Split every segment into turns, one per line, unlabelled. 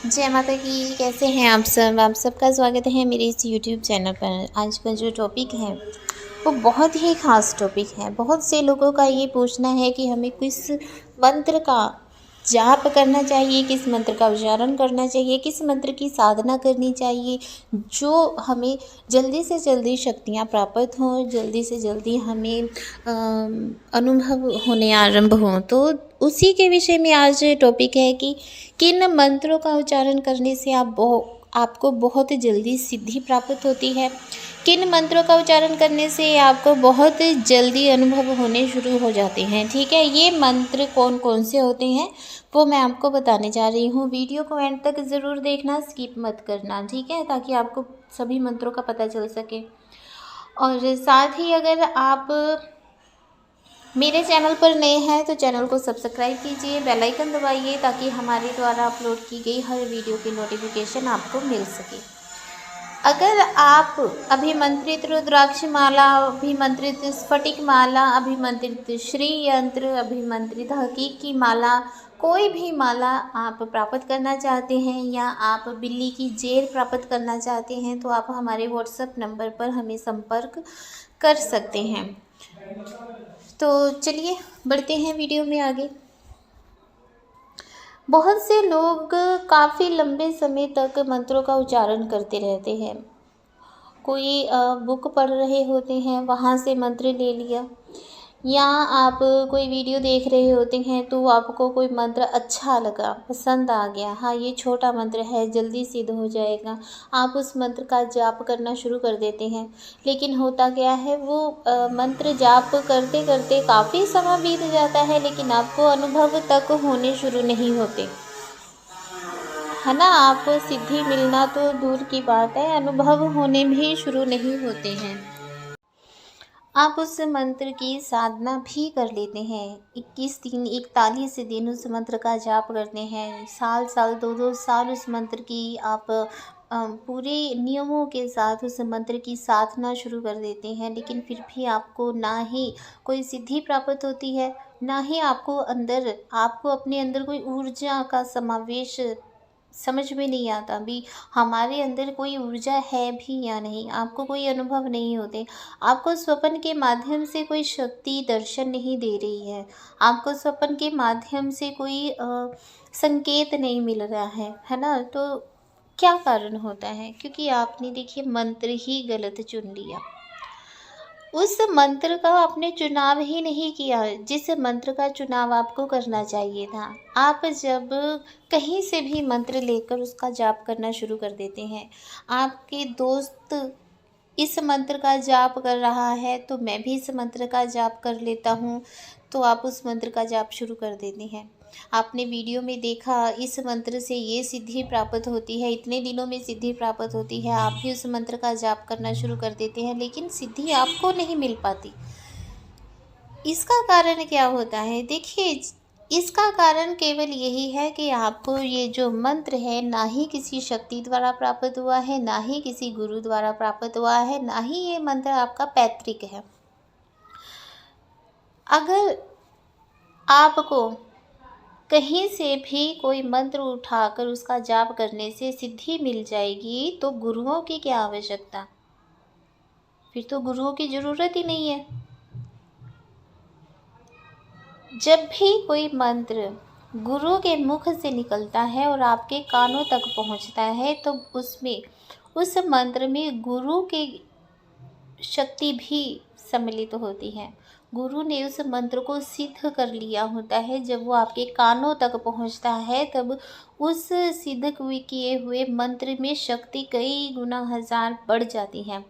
जय माता की। कैसे हैं आप सबका स्वागत है मेरे इस यूट्यूब चैनल पर। आज का जो टॉपिक है वो बहुत ही ख़ास टॉपिक है। बहुत से लोगों का ये पूछना है कि हमें किस मंत्र का जाप करना चाहिए, किस मंत्र का उच्चारण करना चाहिए, किस मंत्र की साधना करनी चाहिए जो हमें जल्दी से जल्दी शक्तियाँ प्राप्त हों, जल्दी से जल्दी हमें अनुभव होने आरंभ हों। तो उसी के विषय में आज टॉपिक है कि किन मंत्रों का उच्चारण करने से आपको बहुत जल्दी सिद्धि प्राप्त होती है, किन मंत्रों का उच्चारण करने से आपको बहुत जल्दी अनुभव होने शुरू हो जाते हैं। ठीक है, ये मंत्र कौन कौन से होते हैं वो मैं आपको बताने जा रही हूँ। वीडियो को एंड तक ज़रूर देखना, स्किप मत करना, ठीक है, ताकि आपको सभी मंत्रों का पता चल सके। और साथ ही अगर आप मेरे चैनल पर नए हैं तो चैनल को सब्सक्राइब कीजिए, बेल आइकन दबाइए ताकि हमारे द्वारा अपलोड की गई हर वीडियो की नोटिफिकेशन आपको मिल सके। अगर आप अभिमंत्रित रुद्राक्ष माला, अभिमंत्रित स्फटिक माला, अभिमंत्रित श्री यंत्र, अभिमंत्रित हकीकी माला, कोई भी माला आप प्राप्त करना चाहते हैं या आप बिल्ली की जेर प्राप्त करना चाहते हैं तो आप हमारे व्हाट्सएप नंबर पर हमें संपर्क कर सकते हैं। तो चलिए बढ़ते हैं वीडियो में आगे। बहुत से लोग काफ़ी लंबे समय तक मंत्रों का उच्चारण करते रहते हैं। कोई बुक पढ़ रहे होते हैं, वहाँ से मंत्र ले लिया, या आप कोई वीडियो देख रहे होते हैं तो आपको कोई मंत्र अच्छा लगा, पसंद आ गया, हाँ ये छोटा मंत्र है, जल्दी सिद्ध हो जाएगा, आप उस मंत्र का जाप करना शुरू कर देते हैं। लेकिन होता क्या है, वो मंत्र जाप करते करते काफ़ी समय बीत जाता है लेकिन आपको अनुभव तक होने शुरू नहीं होते, है ना। आपको सिद्धि मिलना तो दूर की बात है, अनुभव होने भी शुरू नहीं होते हैं। आप उस मंत्र की साधना भी कर लेते हैं, 21 दिन 41 दिन उस मंत्र का जाप करते हैं, साल साल 2-2 साल उस मंत्र की आप पूरे नियमों के साथ उस मंत्र की साधना शुरू कर देते हैं, लेकिन फिर भी आपको ना ही कोई सिद्धि प्राप्त होती है, ना ही आपको अपने अंदर कोई ऊर्जा का समावेश समझ में नहीं आता भी हमारे अंदर कोई ऊर्जा है भी या नहीं, आपको कोई अनुभव नहीं होते। आपको स्वप्न के माध्यम से कोई शक्ति दर्शन नहीं दे रही है, आपको स्वप्न के माध्यम से कोई संकेत नहीं मिल रहा है ना। तो क्या कारण होता है? क्योंकि आपने देखिए मंत्र ही गलत चुन लिया, उस मंत्र का आपने चुनाव ही नहीं किया जिस मंत्र का चुनाव आपको करना चाहिए था। आप जब कहीं से भी मंत्र लेकर उसका जाप करना शुरू कर देते हैं, आपके दोस्त इस मंत्र का जाप कर रहा है तो मैं भी इस मंत्र का जाप कर लेता हूँ, तो आप उस मंत्र का जाप शुरू कर देते हैं। आपने वीडियो में देखा इस मंत्र से ये सिद्धि प्राप्त होती है, इतने दिनों में सिद्धि प्राप्त होती है, आप भी उस मंत्र का जाप करना शुरू कर देते हैं लेकिन सिद्धि आपको नहीं मिल पाती। इसका कारण क्या होता है? देखिए, इसका कारण केवल यही है कि आपको ये जो मंत्र है ना ही किसी शक्ति द्वारा प्राप्त हुआ है, ना ही किसी गुरु द्वारा प्राप्त हुआ है, ना ही ये मंत्र आपका पैतृक है। अगर आपको कहीं से भी कोई मंत्र उठाकर उसका जाप करने से सिद्धि मिल जाएगी तो गुरुओं की क्या आवश्यकता, फिर तो गुरुओं की ज़रूरत ही नहीं है। जब भी कोई मंत्र गुरु के मुख से निकलता है और आपके कानों तक पहुंचता है तो उसमें उस मंत्र में गुरु की शक्ति भी सम्मिलित होती है। गुरु ने उस मंत्र को सिद्ध कर लिया होता है, जब वो आपके कानों तक पहुंचता है तब उस सिद्ध किए हुए मंत्र में शक्ति कई गुना हजार बढ़ जाती है।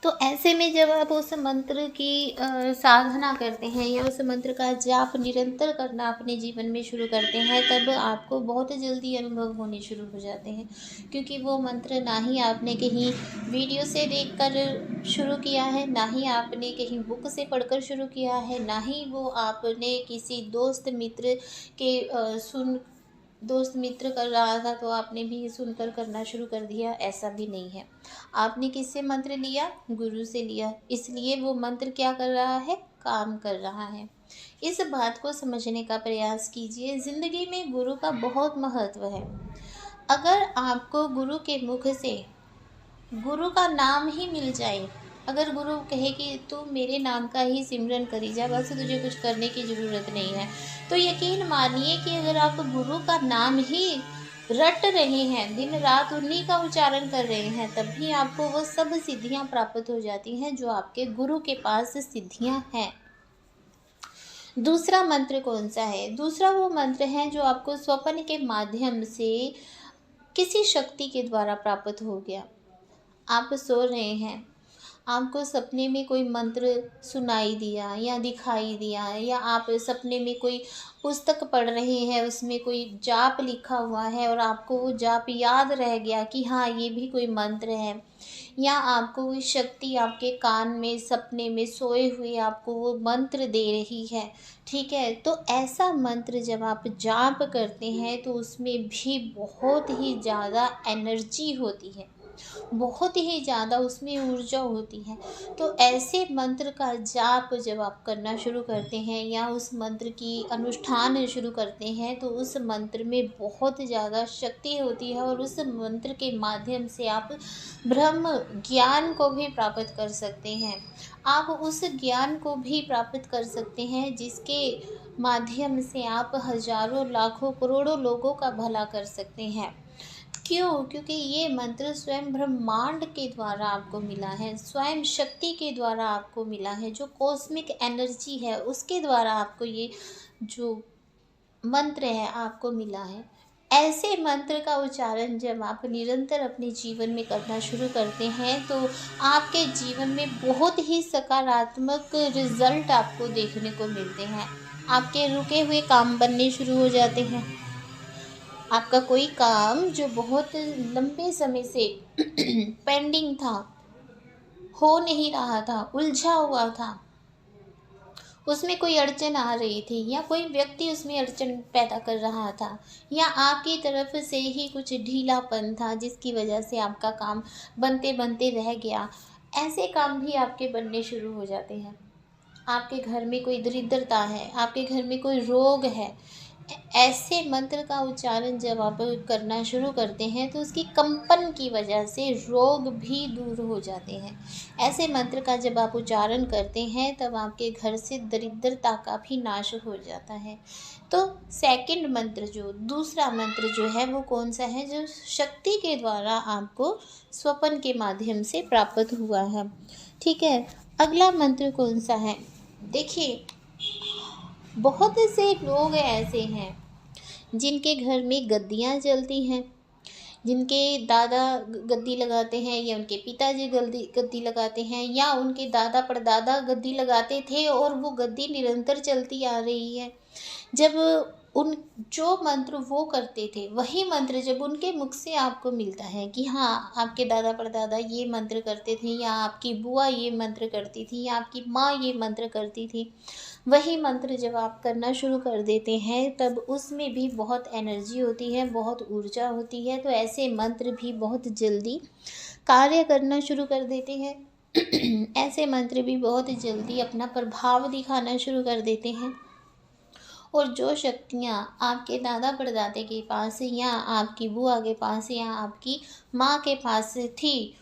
तो ऐसे में जब आप उस मंत्र की साधना करते हैं या उस मंत्र का जाप निरंतर करना अपने जीवन में शुरू करते हैं तब आपको बहुत जल्दी अनुभव होने शुरू हो जाते हैं, क्योंकि वो मंत्र ना ही आपने कहीं वीडियो से देखकर शुरू किया है, ना ही आपने कहीं बुक से पढ़कर शुरू किया है, ना ही वो आपने किसी दोस्त मित्र कर रहा था तो आपने भी सुनकर करना शुरू कर दिया, ऐसा भी नहीं है। आपने किससे मंत्र लिया? गुरु से लिया, इसलिए वो मंत्र क्या कर रहा है? काम कर रहा है। इस बात को समझने का प्रयास कीजिए। ज़िंदगी में गुरु का बहुत महत्व है। अगर आपको गुरु के मुख से गुरु का नाम ही मिल जाए, अगर गुरु कहे कि तू मेरे नाम का ही सिमरन करी जा, बस तुझे कुछ करने की ज़रूरत नहीं है, तो यकीन मानिए कि अगर आप गुरु का नाम ही रट रहे हैं, दिन रात उन्हीं का उच्चारण कर रहे हैं, तब भी आपको वो सब सिद्धियां प्राप्त हो जाती हैं जो आपके गुरु के पास सिद्धियां हैं। दूसरा मंत्र कौन सा है? दूसरा वो मंत्र है जो आपको स्वप्न के माध्यम से किसी शक्ति के द्वारा प्राप्त हो गया। आप सो रहे हैं, आपको सपने में कोई मंत्र सुनाई दिया या दिखाई दिया, या आप सपने में कोई पुस्तक पढ़ रहे हैं, उसमें कोई जाप लिखा हुआ है और आपको वो जाप याद रह गया कि हाँ ये भी कोई मंत्र है, या आपको कोई शक्ति आपके कान में सपने में सोए हुए आपको वो मंत्र दे रही है, ठीक है। तो ऐसा मंत्र जब आप जाप करते हैं तो उसमें भी बहुत ही ज़्यादा एनर्जी होती है, बहुत ही ज़्यादा उसमें ऊर्जा होती है। तो ऐसे मंत्र का जाप जब आप करना शुरू करते हैं या उस मंत्र की अनुष्ठान शुरू करते हैं तो उस मंत्र में बहुत ज़्यादा शक्ति होती है, और उस मंत्र के माध्यम से आप ब्रह्म ज्ञान को भी प्राप्त कर सकते हैं। आप उस ज्ञान को भी प्राप्त कर सकते हैं जिसके माध्यम से आप हजारों लाखों करोड़ों लोगों का भला कर सकते हैं। क्यों? क्योंकि ये मंत्र स्वयं ब्रह्मांड के द्वारा आपको मिला है, स्वयं शक्ति के द्वारा आपको मिला है, जो कॉस्मिक एनर्जी है उसके द्वारा आपको ये जो मंत्र है आपको मिला है। ऐसे मंत्र का उच्चारण जब आप निरंतर अपने जीवन में करना शुरू करते हैं तो आपके जीवन में बहुत ही सकारात्मक रिजल्ट आपको देखने को मिलते हैं। आपके रुके हुए काम बनने शुरू हो जाते हैं। आपका कोई काम जो बहुत लंबे समय से पेंडिंग था, हो नहीं रहा था, उलझा हुआ था, उसमें कोई अड़चन आ रही थी या कोई व्यक्ति उसमें अड़चन पैदा कर रहा था, या आपकी तरफ से ही कुछ ढीलापन था जिसकी वजह से आपका काम बनते बनते रह गया, ऐसे काम भी आपके बनने शुरू हो जाते हैं। आपके घर में कोई दरिद्रता है, आपके घर में कोई रोग है, ऐसे मंत्र का उच्चारण जब आप करना शुरू करते हैं तो उसकी कंपन की वजह से रोग भी दूर हो जाते हैं। ऐसे मंत्र का जब आप उच्चारण करते हैं तब आपके घर से दरिद्रता का भी नाश हो जाता है। तो सेकंड मंत्र, जो दूसरा मंत्र जो है वो कौन सा है, जो शक्ति के द्वारा आपको स्वप्न के माध्यम से प्राप्त हुआ है, ठीक है। अगला मंत्र कौन सा है? देखिए, बहुत से लोग ऐसे हैं जिनके घर में गद्दियाँ चलती हैं, जिनके दादा गद्दी लगाते हैं या उनके पिताजी गद्दी लगाते हैं या उनके दादा परदादा गद्दी लगाते थे और वो गद्दी निरंतर चलती आ रही है। जब उन जो मंत्र वो करते थे वही मंत्र जब उनके मुख से आपको मिलता है कि हाँ आपके दादा परदादा ये मंत्र करते थे, या आपकी बुआ ये मंत्र करती थी, या आपकी माँ ये मंत्र करती थी, वही मंत्र जब आप करना शुरू कर देते हैं तब उसमें भी बहुत एनर्जी होती है, बहुत ऊर्जा होती है। तो ऐसे मंत्र भी बहुत जल्दी कार्य करना शुरू कर देते हैं। ऐसे मंत्र भी बहुत जल्दी अपना प्रभाव दिखाना शुरू कर देते हैं, और जो शक्तियाँ आपके दादा परदादे के पास या आपकी बुआ के पास या आपकी माँ के पास थी,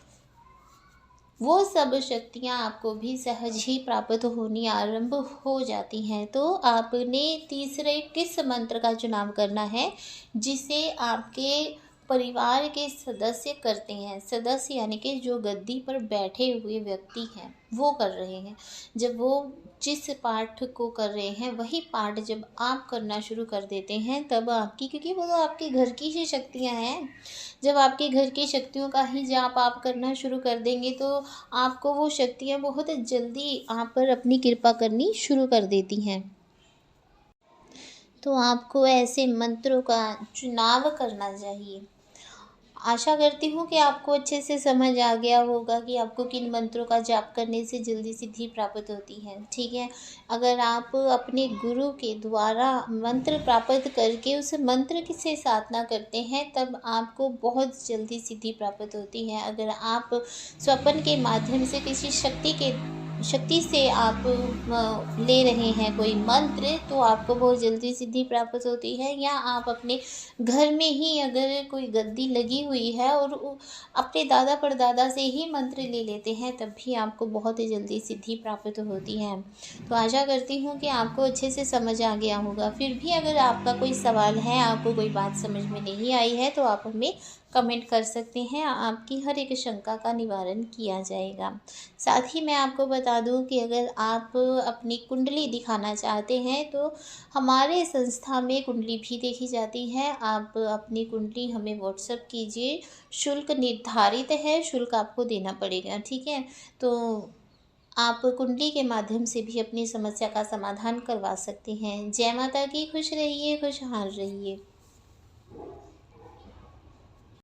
वो सब शक्तियाँ आपको भी सहज ही प्राप्त होनी आरंभ हो जाती हैं। तो आपने तीसरे किस मंत्र का चुनाव करना है जिसे आपके परिवार के सदस्य करते हैं। सदस्य यानी कि जो गद्दी पर बैठे हुए व्यक्ति हैं वो कर रहे हैं। जब वो जिस पाठ को कर रहे हैं वही पाठ जब आप करना शुरू कर देते हैं तब आपकी, क्योंकि वो तो आपके घर की ही शक्तियाँ हैं, जब आपके घर की शक्तियों का ही जाप आप करना शुरू कर देंगे तो आपको वो शक्तियाँ बहुत जल्दी आप पर अपनी कृपा करनी शुरू कर देती हैं। तो आपको ऐसे मंत्रों का चुनाव करना चाहिए। आशा करती हूँ कि आपको अच्छे से समझ आ गया होगा कि आपको किन मंत्रों का जाप करने से जल्दी सिद्धि प्राप्त होती है, ठीक है। अगर आप अपने गुरु के द्वारा मंत्र प्राप्त करके उस मंत्र की से साधना करते हैं तब आपको बहुत जल्दी सिद्धि प्राप्त होती है। अगर आप स्वप्न के माध्यम से किसी शक्ति के शक्ति से आप ले रहे हैं कोई मंत्र, तो आपको बहुत जल्दी सिद्धि प्राप्त होती है। या आप अपने घर में ही अगर कोई गद्दी लगी हुई है और अपने दादा परदादा से ही मंत्र ले लेते हैं, तब भी आपको बहुत ही जल्दी सिद्धि प्राप्त होती है। तो आशा करती हूँ कि आपको अच्छे से समझ आ गया होगा। फिर भी अगर आपका कोई सवाल है, आपको कोई बात समझ में नहीं आई है, तो आप हमें कमेंट कर सकते हैं। आपकी हर एक शंका का निवारण किया जाएगा। साथ ही मैं आपको बता दूं कि अगर आप अपनी कुंडली दिखाना चाहते हैं, तो हमारे संस्था में कुंडली भी देखी जाती है। आप अपनी कुंडली हमें व्हाट्सएप कीजिए। शुल्क निर्धारित है, शुल्क आपको देना पड़ेगा, ठीक है। तो आप कुंडली के माध्यम से भी अपनी समस्या का समाधान करवा सकते हैं। जय माता की। खुश रहिए, खुशहाल रहिए।